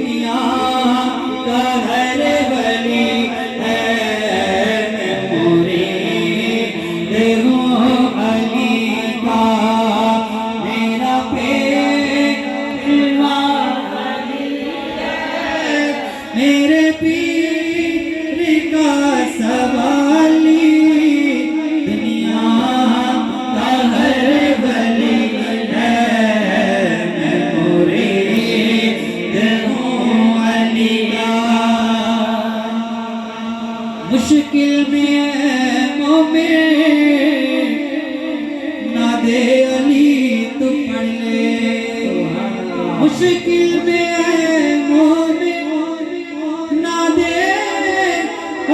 दुनिया का हर वली है। मैं मुरीद हूँ अली का, मेरा पेशवा अली है। मेरे पीर का सवाली दुनिया का हर वली है। मैं मुरीद हूँ अली का। मुश्किल में मोमिन ना दे अली तू पढ़ ले। मुश्किल में मोमिन ना दे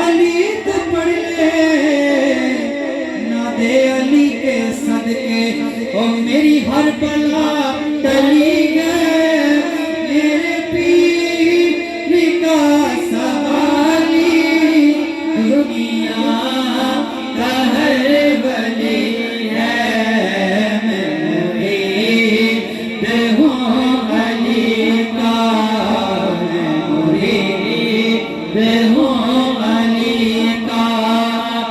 अली तू पढ़ ले। ना दे अली के सदके ओ मेरी हर बला टली गए। मेरे पीर का सवाली दुनिया का हर वली है। मैं मुरीद हूँ अली का, मैं मुरीद हूँ अली का।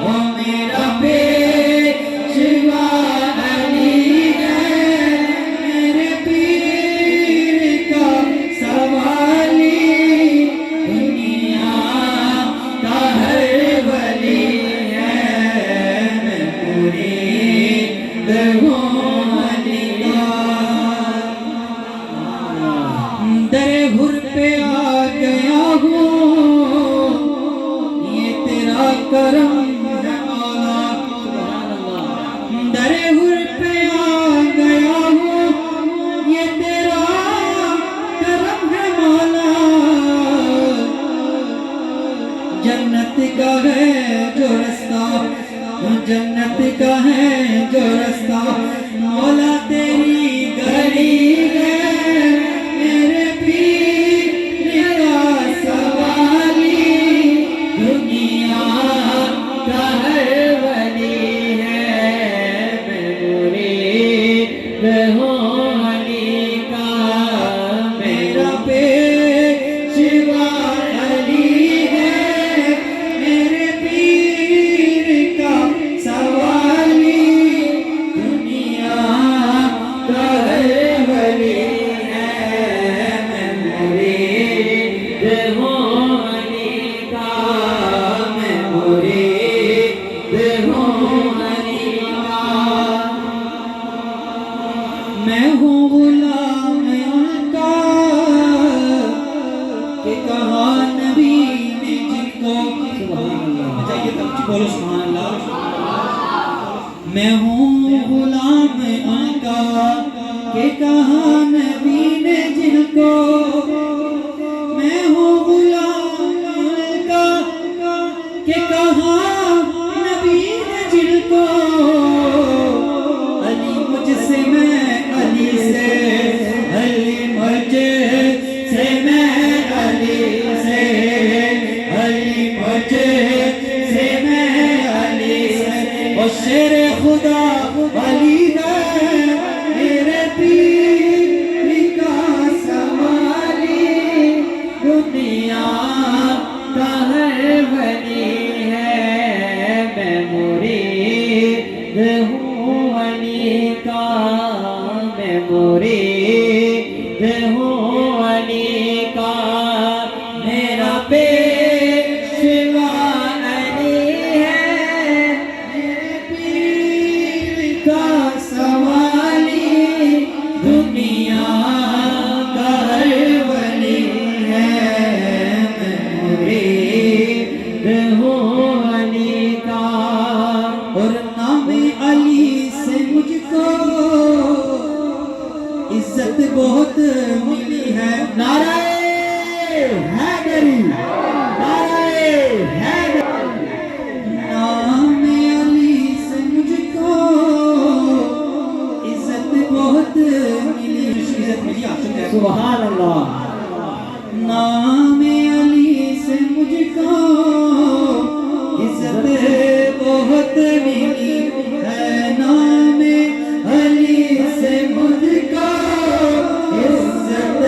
वो मेरा पेशवा अली है। मेरे पीर का सवाली दुनिया का हर वली है। मैं मुरीद हूँ अली का। दरे हुर पे आ गया हूँ, ये तेरा करम है मौला। दरे हुर पे आ गया हूँ, ये तेरा करम है मौला। जन्नत का है जो रास्ता, जन्नत का है जो रास्ता, मौला तेरी गली है। मेरे पीर का सवाली दुनिया का हर वली है। मैं मुरीद हूँ अली का, मेरा पेशवा अली है। मेरे पीर का सवाली दुनिया का हर वली है। मैं मुरीद हूँ अली का, मैं मुरीद हूँ अली का। मैं हूँ गुलाम उनका कि कहा नबी ने जिनको। जाइए तब बोलो सुभान अल्लाह। मैं हूँ गुलाम उनका कि कहा नबी ने जिनको। मैं हूँ गुलाम उनका कि कहा नबी ने जिनको। अली मुझसे मैं अली से, अली मुझसे मैं अली से, अली मुझसे मैं अली से। और शेर खुदा अली है। मेरे पीर का सवाली दुनिया का हर वली है। मैं मुरीद हूँ अली का, मैं मुरीद हूँ अली का। मेरा पेशवा अली है। मेरे पीर का सवाली दुनिया का हर वली है। मैं मुरीद हूँ अली का। और नाम अली से मुझको इज्जत बहुत मिली है। नाराए हैदरी, नाराए हैदरी। नाम अली से मुझको इज्जत बहुत मिली। इज्जत मिली आपको। सुभान अल्लाह। नाम अली से मुझको इज्जत बहुत मिली है। नाम अली से मुझको इज्जत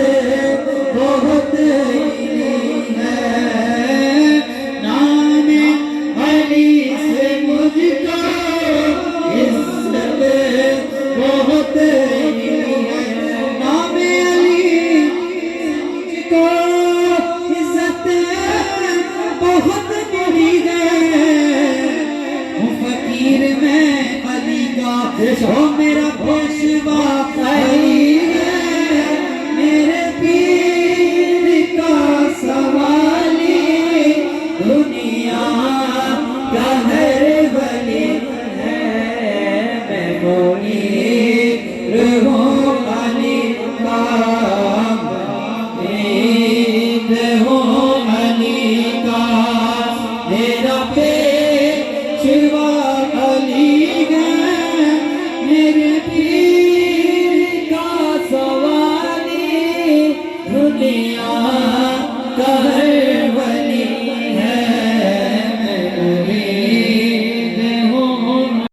बहुत ओ मेरा पेशवा अली है, मेरे पीर का सवाली, दुनिया का हर वली है, मैं मुनीर हूँ अली का, ईद हूँ अली का, मेरा पेशवा अली है, मेरे पीर का सवाली, दुनिया का